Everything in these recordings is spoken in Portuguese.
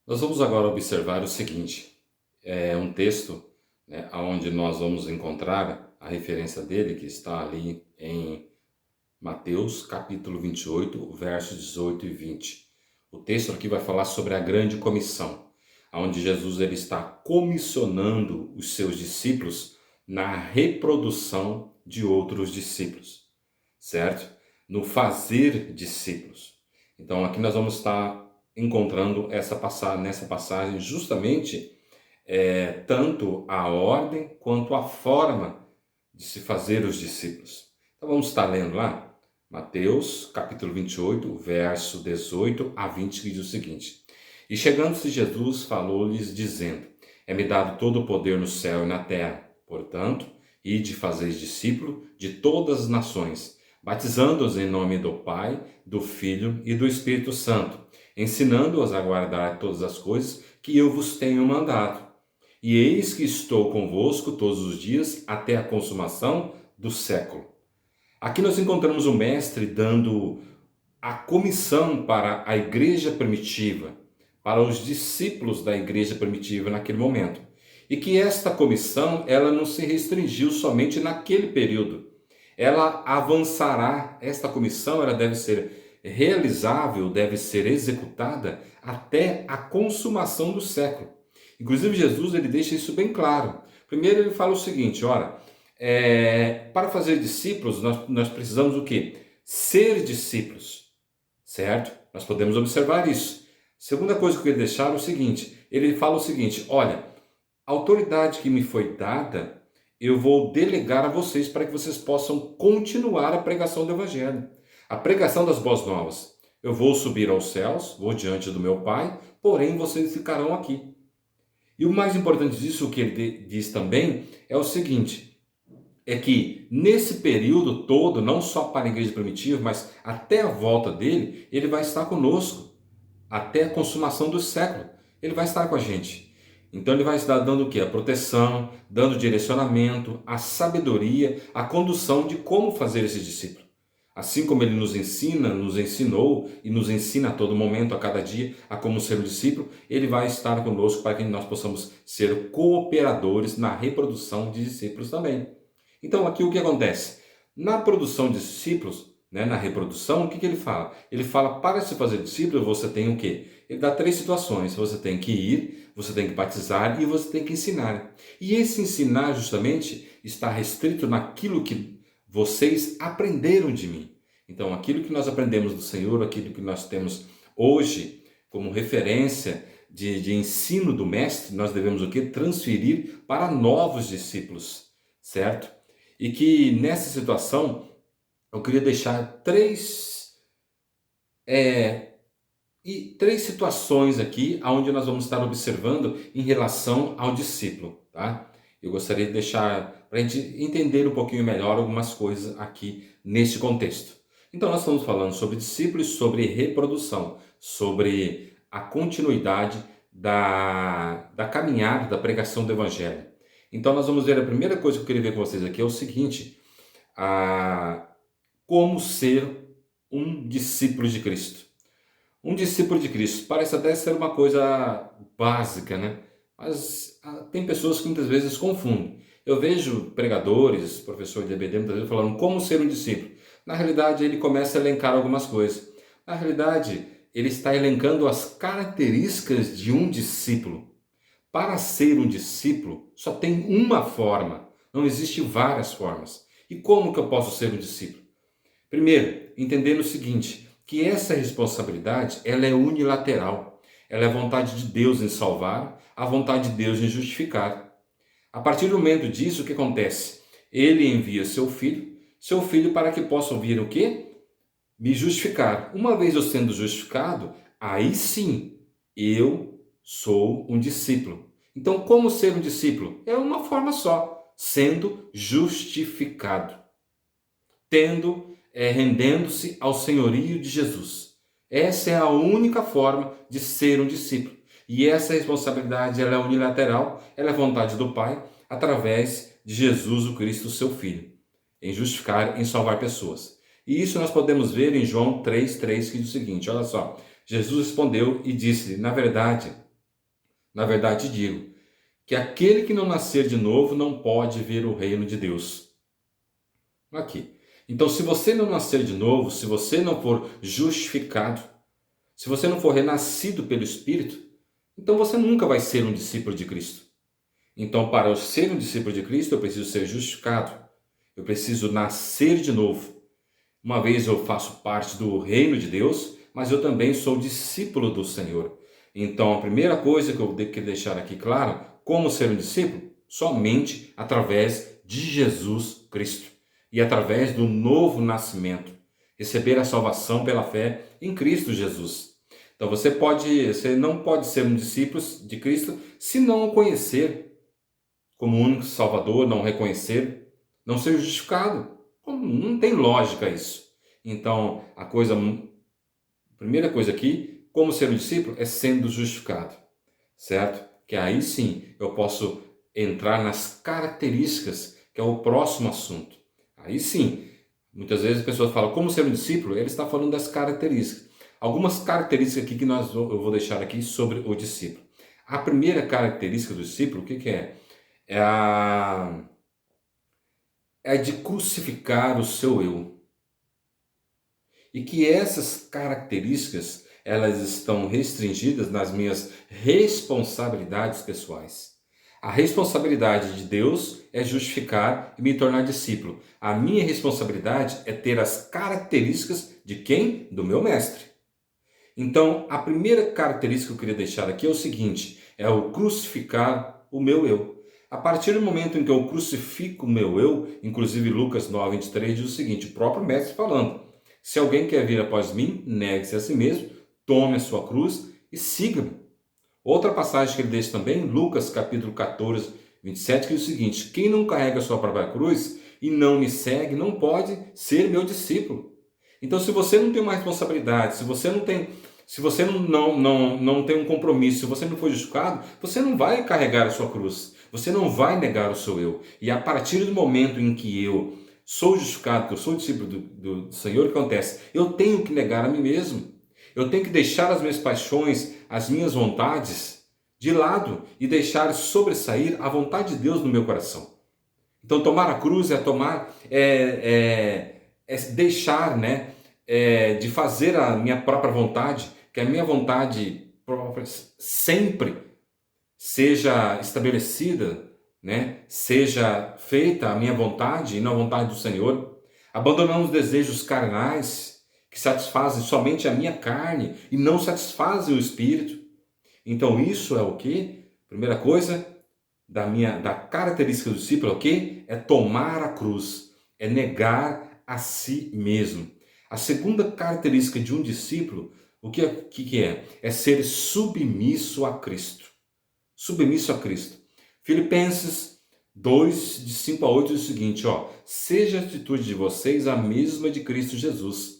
Nós vamos agora observar o seguinte, é um texto, né, onde nós vamos encontrar a referência dele, que está ali em Mateus, capítulo 28, versos 18 e 20. O texto aqui vai falar sobre a grande comissão, onde Jesus ele está comissionando os seus discípulos na reprodução de outros discípulos, certo? No fazer discípulos. Então aqui nós vamos estar encontrando nessa passagem justamente tanto a ordem quanto a forma de se fazer os discípulos. Então vamos estar lendo lá, Mateus capítulo 28, verso 18 a 20, que diz o seguinte: E chegando-se Jesus, falou-lhes dizendo: É-me dado todo o poder no céu e na terra. Portanto, ide fazeis discípulo de todas as nações, batizando-os em nome do Pai, do Filho e do Espírito Santo, ensinando-os a guardar todas as coisas que eu vos tenho mandado. E eis que estou convosco todos os dias até a consumação do século. Aqui nós encontramos o mestre dando a comissão para a igreja primitiva, para os discípulos da igreja primitiva naquele momento. E que esta comissão, ela não se restringiu somente naquele período. Ela avançará, esta comissão, ela deve ser realizável, deve ser executada até a consumação do século. Inclusive Jesus ele deixa isso bem claro. Primeiro ele fala o seguinte, ora, para fazer discípulos nós precisamos o quê? Ser discípulos, certo? Nós podemos observar isso. Segunda coisa que eu queria deixar é o seguinte, ele fala o seguinte, olha, a autoridade que me foi dada, eu vou delegar a vocês para que vocês possam continuar a pregação do Evangelho, a pregação das boas novas. Eu vou subir aos céus, vou diante do meu Pai, porém vocês ficarão aqui. E o mais importante disso, o que ele diz também, é o seguinte, é que nesse período todo, não só para a igreja primitiva, mas até a volta dele, ele vai estar conosco, até a consumação do século. Ele vai estar com a gente. Então ele vai estar dando o quê? A proteção, dando direcionamento, a sabedoria, a condução de como fazer esse discípulo. Assim como ele nos ensina, nos ensinou e nos ensina a todo momento, a cada dia, a como ser um discípulo, ele vai estar conosco para que nós possamos ser cooperadores na reprodução de discípulos também. Então aqui o que acontece? Na produção de discípulos, né, na reprodução, o que ele fala? Ele fala, para se fazer discípulo, você tem o quê? Ele dá três situações. Você tem que ir, você tem que batizar e você tem que ensinar. E esse ensinar, justamente, está restrito naquilo que vocês aprenderam de mim. Então, aquilo que nós aprendemos do Senhor, aquilo que nós temos hoje como referência de ensino do Mestre, nós devemos o quê? Transferir para novos discípulos, certo? E que nessa situação, eu queria deixar três situações aqui, onde nós vamos estar observando em relação ao discípulo, tá? Eu gostaria de deixar para a gente entender um pouquinho melhor algumas coisas aqui neste contexto. Então nós estamos falando sobre discípulos, sobre reprodução, sobre a continuidade da caminhada, da pregação do Evangelho. Então nós vamos ver, a primeira coisa que eu queria ver com vocês aqui é o seguinte, como ser um discípulo de Cristo. Um discípulo de Cristo parece até ser uma coisa básica, né? Mas tem pessoas que muitas vezes confundem. Eu vejo pregadores, professor de EBD, muitas vezes falando como ser um discípulo. Na realidade, ele começa a elencar algumas coisas. Na realidade, ele está elencando as características de um discípulo. Para ser um discípulo, só tem uma forma. Não existe várias formas. E como que eu posso ser um discípulo? Primeiro, entendendo o seguinte, que essa responsabilidade ela é unilateral. Ela é a vontade de Deus em salvar, a vontade de Deus em justificar. A partir do momento disso, o que acontece? Ele envia seu filho para que possa vir o quê? Me justificar. Uma vez eu sendo justificado, aí sim, eu sou um discípulo. Então, como ser um discípulo? É uma forma só, sendo justificado. Rendendo-se ao senhorio de Jesus. Essa é a única forma de ser um discípulo. E essa responsabilidade ela é unilateral, ela é vontade do Pai, através de Jesus o Cristo, seu Filho, em justificar, em salvar pessoas. E isso nós podemos ver em João 3,3, que diz o seguinte, olha só, Jesus respondeu e disse, na verdade, Na verdade, digo que aquele que não nascer de novo não pode ver o reino de Deus. Aqui. Então, se você não nascer de novo, se você não for justificado, se você não for renascido pelo Espírito, então você nunca vai ser um discípulo de Cristo. Então, para eu ser um discípulo de Cristo, eu preciso ser justificado. Eu preciso nascer de novo. Uma vez eu faço parte do reino de Deus, mas eu também sou discípulo do Senhor. Então, a primeira coisa que eu tenho que deixar aqui claro, como ser um discípulo? Somente através de Jesus Cristo e através do novo nascimento, receber a salvação pela fé em Cristo Jesus. Então, você não pode ser um discípulo de Cristo se não o conhecer como único Salvador, não reconhecer, não ser justificado. Não tem lógica isso. Então, primeira coisa aqui, como ser um discípulo, é sendo justificado, certo? Que aí sim eu posso entrar nas características, que é o próximo assunto. Aí sim, muitas vezes as pessoas falam como ser um discípulo, ele está falando das características. Algumas características aqui que eu vou deixar aqui sobre o discípulo. A primeira característica do discípulo, o que é? É de crucificar o seu eu. E que essas características, elas estão restringidas nas minhas responsabilidades pessoais. A responsabilidade de Deus é justificar e me tornar discípulo. A minha responsabilidade é ter as características de quem? Do meu mestre. Então, a primeira característica que eu queria deixar aqui é o seguinte, é o crucificar o meu eu. A partir do momento em que eu crucifico o meu eu, inclusive Lucas 9:23 diz o seguinte, o próprio mestre falando, se alguém quer vir após mim, negue-se a si mesmo, tome a sua cruz e siga-me. Outra passagem que ele deixa também, Lucas capítulo 14:27, que diz o seguinte, quem não carrega a sua própria cruz e não me segue, não pode ser meu discípulo. Então, se você não tem uma responsabilidade, se você não tem um compromisso, se você não for justificado, você não vai carregar a sua cruz, você não vai negar o seu eu. E a partir do momento em que eu sou justificado, que eu sou discípulo do Senhor, o que acontece? Eu tenho que negar a mim mesmo. Eu tenho que deixar as minhas paixões, as minhas vontades de lado e deixar sobressair a vontade de Deus no meu coração. Então, tomar a cruz é deixar, né, de fazer a minha própria vontade, que a minha vontade própria sempre seja estabelecida, né, seja feita a minha vontade e não a vontade do Senhor. Abandonando os desejos carnais que satisfazem somente a minha carne e não satisfazem o espírito. Então, isso é o que? Primeira coisa, da característica do discípulo é o quê? É tomar a cruz, é negar a si mesmo. A segunda característica de um discípulo, o que é? É ser submisso a Cristo. Submisso a Cristo. Filipenses 2, de 5 a 8 diz o seguinte, seja a atitude de vocês a mesma de Cristo Jesus,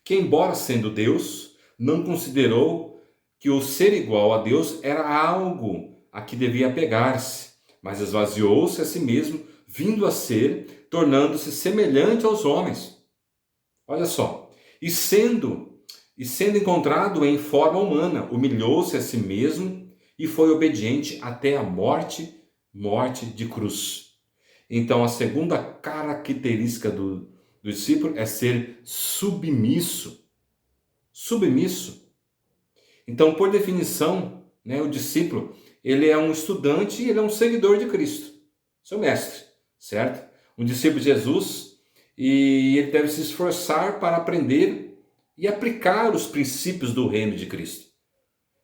que embora sendo Deus, não considerou que o ser igual a Deus era algo a que devia apegar-se, mas esvaziou-se a si mesmo, vindo a ser, tornando-se semelhante aos homens. Olha só, e sendo encontrado em forma humana, humilhou-se a si mesmo e foi obediente até a morte de cruz. Então, a segunda característica do discípulo é ser submisso. Submisso. Então, por definição, né, o discípulo, ele é um estudante e ele é um seguidor de Cristo, seu mestre, certo? Um discípulo de Jesus, e ele deve se esforçar para aprender e aplicar os princípios do reino de Cristo,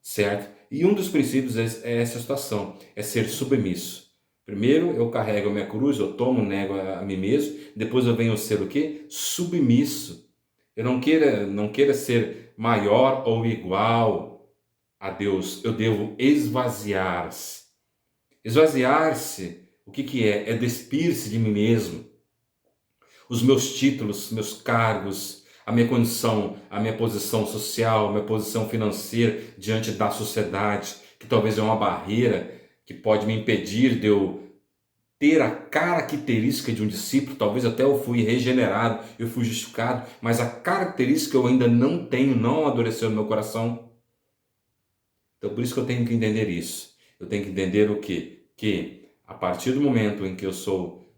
certo? E um dos princípios é essa situação, é ser submisso. Primeiro eu carrego a minha cruz, eu tomo, nego a mim mesmo, depois eu venho ser o quê? Submisso. Eu não queira ser maior ou igual a Deus, eu devo esvaziar-se. Esvaziar-se, o que é? É despir-se de mim mesmo. Os meus títulos, meus cargos, a minha condição, a minha posição social, a minha posição financeira diante da sociedade, que talvez é uma barreira que pode me impedir de eu ter a característica de um discípulo. Talvez até eu fui regenerado, eu fui justificado, mas a característica eu ainda não tenho, não amadureceu no meu coração. Então por isso que eu tenho que entender isso. Eu tenho que entender o quê? Que a partir do momento em que eu sou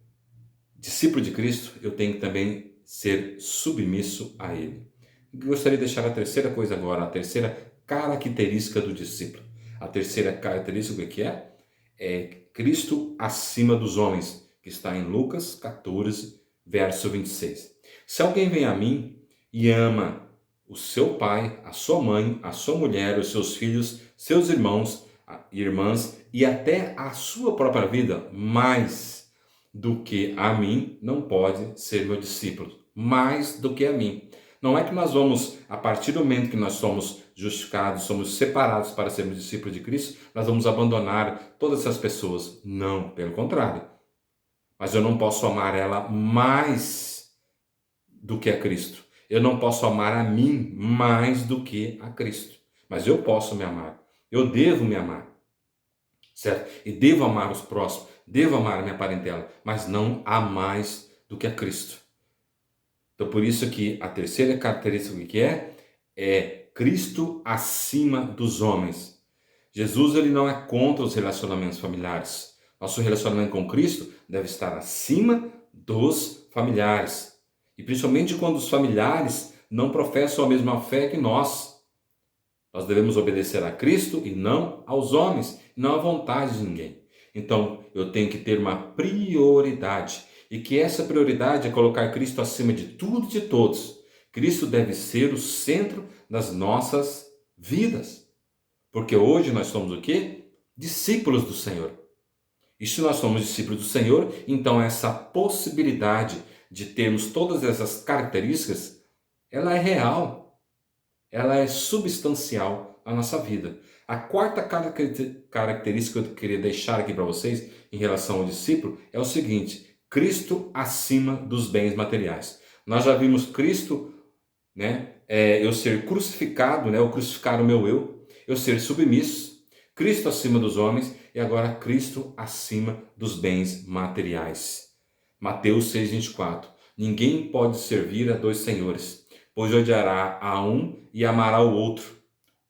discípulo de Cristo, eu tenho que também ser submisso a Ele. Eu gostaria de deixar a terceira coisa agora, a terceira característica do discípulo. A terceira característica, o que é? É Cristo acima dos homens, que está em Lucas 14, verso 26. Se alguém vem a mim e ama o seu pai, a sua mãe, a sua mulher, os seus filhos, seus irmãos e irmãs e até a sua própria vida, mais do que a mim, não pode ser meu discípulo. Mais do que a mim. Não é que nós vamos, a partir do momento que nós somos justificados, somos separados para sermos discípulos de Cristo, nós vamos abandonar todas essas pessoas. Não, pelo contrário. Mas eu não posso amar ela mais do que a Cristo. Eu não posso amar a mim mais do que a Cristo. Mas eu posso me amar. Eu devo me amar. Certo? E devo amar os próximos. Devo amar a minha parentela. Mas não a mais do que a Cristo. Então, por isso que a terceira característica que é Cristo acima dos homens. Jesus, ele não é contra os relacionamentos familiares. Nosso relacionamento com Cristo deve estar acima dos familiares. E principalmente quando os familiares não professam a mesma fé que nós. Nós devemos obedecer a Cristo e não aos homens, não à vontade de ninguém. Então, eu tenho que ter uma prioridade. E que essa prioridade é colocar Cristo acima de tudo e de todos. Cristo deve ser o centro das nossas vidas. Porque hoje nós somos o quê? Discípulos do Senhor. E se nós somos discípulos do Senhor, então essa possibilidade de termos todas essas características, ela é real. Ela é substancial na nossa vida. A quarta característica que eu queria deixar aqui para vocês em relação ao discípulo é o seguinte: Cristo acima dos bens materiais. Nós já vimos Cristo, eu ser crucificado, eu crucificar o meu eu ser submisso, Cristo acima dos homens e agora Cristo acima dos bens materiais. Mateus 6,24. Ninguém pode servir a dois senhores, pois odiará a um e amará o outro,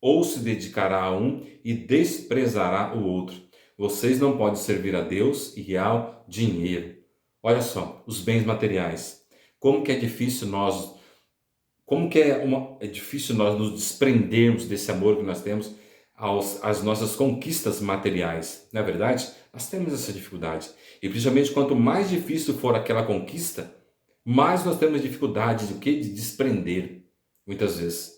ou se dedicará a um e desprezará o outro. Vocês não podem servir a Deus e ao dinheiro. Olha só, os bens materiais. Como que é difícil nós nos desprendermos desse amor que nós temos às nossas conquistas materiais. Não é verdade? Nós temos essa dificuldade. E principalmente quanto mais difícil for aquela conquista, mais nós temos dificuldade de desprender, muitas vezes.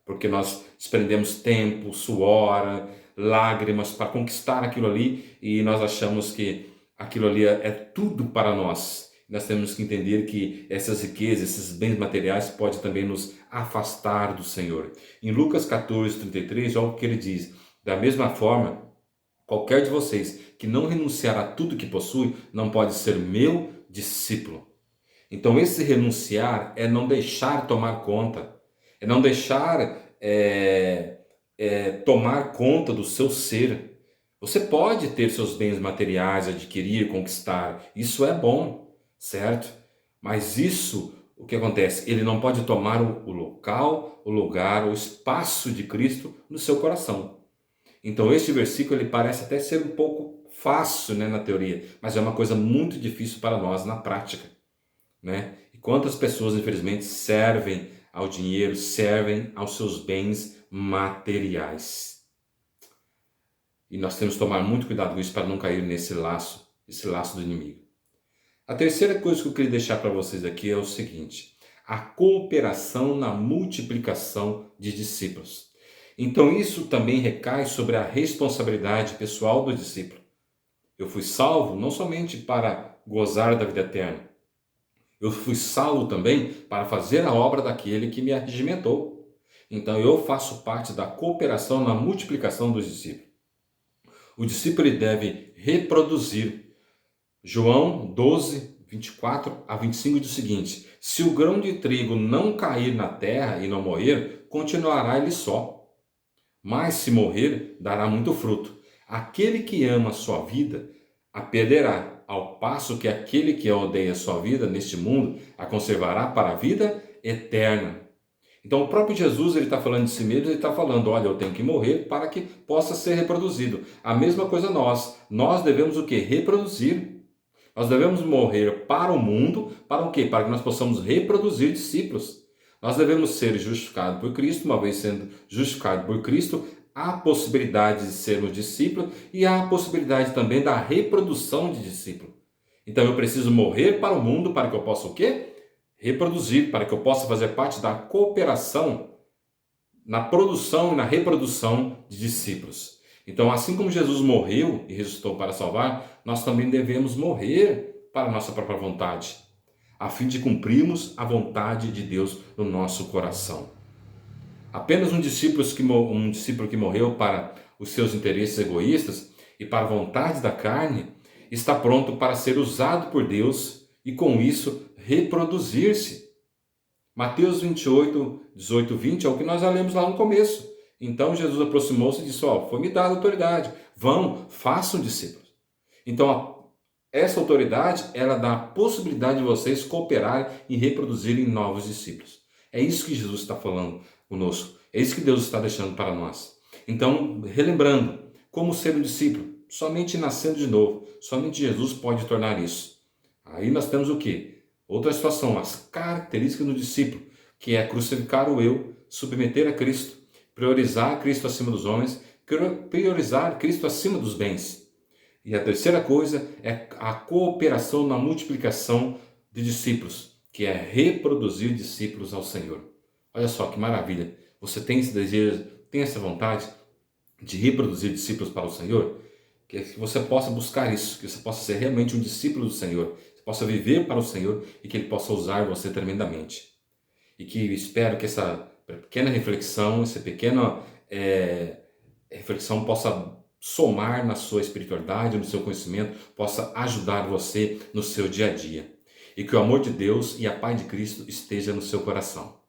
Porque nós desprendemos tempo, suor, lágrimas para conquistar aquilo ali e nós achamos que aquilo ali é tudo para nós. Nós temos que entender que essas riquezas, esses bens materiais podem também nos afastar do Senhor. Em Lucas 14, 33, olha o que ele diz. Da mesma forma, qualquer de vocês que não renunciar a tudo que possui, não pode ser meu discípulo. Então esse renunciar é não deixar tomar conta. É não deixar tomar conta do seu ser. Você pode ter seus bens materiais, adquirir, conquistar. Isso é bom, certo? Mas isso, o que acontece? Ele não pode tomar o local, o lugar, o espaço de Cristo no seu coração. Então este versículo ele parece até ser um pouco fácil, na teoria, mas é uma coisa muito difícil para nós na prática. E quantas pessoas, infelizmente, servem ao dinheiro, servem aos seus bens materiais. E nós temos que tomar muito cuidado com isso para não cair nesse laço do inimigo. A terceira coisa que eu queria deixar para vocês aqui é o seguinte: a cooperação na multiplicação de discípulos. Então isso também recai sobre a responsabilidade pessoal do discípulo. Eu fui salvo não somente para gozar da vida eterna, eu fui salvo também para fazer a obra daquele que me arregimentou. Então eu faço parte da cooperação na multiplicação dos discípulos. O discípulo deve reproduzir. João 12, 24 a 25 diz o seguinte: se o grão de trigo não cair na terra e não morrer, continuará ele só. Mas se morrer, dará muito fruto. Aquele que ama a sua vida, a perderá. Ao passo que aquele que odeia a sua vida neste mundo, a conservará para a vida eterna. Então o próprio Jesus, ele está falando de si mesmo, ele está falando, olha, eu tenho que morrer para que possa ser reproduzido. A mesma coisa nós devemos o quê? Reproduzir. Nós devemos morrer para o mundo, para o quê? Para que nós possamos reproduzir discípulos. Nós devemos ser justificados por Cristo, uma vez sendo justificados por Cristo, há possibilidade de sermos discípulos e há a possibilidade também da reprodução de discípulo. Então eu preciso morrer para o mundo para que eu possa o quê? Reproduzir, para que eu possa fazer parte da cooperação na produção e na reprodução de discípulos. Então, assim como Jesus morreu e ressuscitou para salvar, nós também devemos morrer para a nossa própria vontade, a fim de cumprirmos a vontade de Deus no nosso coração. Apenas um discípulo que morreu para os seus interesses egoístas e para a vontade da carne está pronto para ser usado por Deus e, com isso, reproduzir-se. Mateus 28, 18, 20 é o que nós já lemos lá no começo. Então Jesus aproximou-se e disse, foi-me dada autoridade, vão, façam discípulos. Então essa autoridade, ela dá a possibilidade de vocês cooperarem e reproduzirem novos discípulos. É isso que Jesus está falando conosco, é isso que Deus está deixando para nós. Então, relembrando, como ser um discípulo? Somente nascendo de novo, somente Jesus pode tornar isso. Aí nós temos o quê? Outra situação, as características do discípulo, que é crucificar o eu, submeter a Cristo, priorizar Cristo acima dos homens, priorizar Cristo acima dos bens. E a terceira coisa é a cooperação na multiplicação de discípulos, que é reproduzir discípulos ao Senhor. Olha só que maravilha. Você tem esse desejo, tem essa vontade de reproduzir discípulos para o Senhor? Que você possa buscar isso, que você possa ser realmente um discípulo do Senhor, que você possa viver para o Senhor e que Ele possa usar você tremendamente. E que espero que essa pequena reflexão, essa pequena reflexão possa somar na sua espiritualidade, no seu conhecimento, possa ajudar você no seu dia a dia. E que o amor de Deus e a paz de Cristo esteja no seu coração.